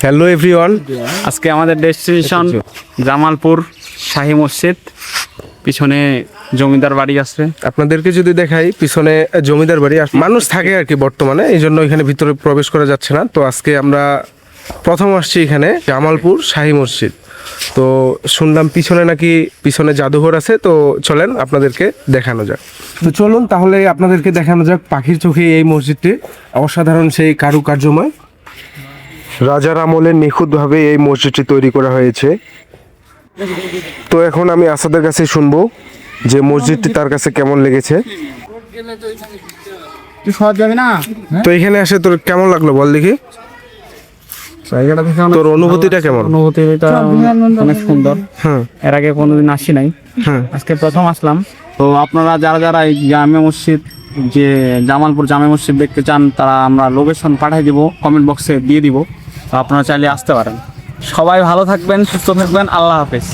Hello everyone, আজকে আমাদের destination Jamalpur শাহী মসজিদ। পিছনে জমিদার বাড়ি আছে। আপনাদেরকে যদি দেখাই পিছনে জমিদার বাড়ি, মানুষ থাকে আর কি বর্তমানে, এই জন্য এখানে ভিতরে প্রবেশ করা যাচ্ছে না। তো আজকে আমরা প্রথম আসছি এখানে জামালপুর শাহী মসজিদ। তো শুনলাম পিছনে জাদুঘর আছে, তো চলেন আপনাদেরকে দেখানো যাক। তো চলুন তাহলে আপনাদেরকে দেখানো যাক পাখির চোখে এই মসজিদটি। অসাধারণ সেই কারুকার্যময়, রাজার আমলে নিখুঁতভাবে এই মসজিদটি তৈরি করা হয়েছে। তো এখন আমি আসাদের কাছে শুনবো যে মসজিদটি তার কাছে কেমন লেগেছে। তো এখানে আসে তোর কেমন লাগলো বল দেখি, তোর অনুভূতিটা কেমন? অনুভূতিটা অনেক সুন্দর। হ্যাঁ এর আগে কোনোদিন আসি নাই, হ্যাঁ। আজকে প্রথম আসলাম। তো আপনারা যারা এই জামে মসজিদ, যে জামালপুর জামে মসজিদ দেখতে চান, তারা আমরা লোকেশন পাঠিয়ে দিব, কমেন্ট বক্সে দিয়ে দিব। তো আপনারা চাইলে আসতে পারেন। সবাই ভালো থাকবেন, সুস্থ থাকবেন। আল্লাহ হাফেজ।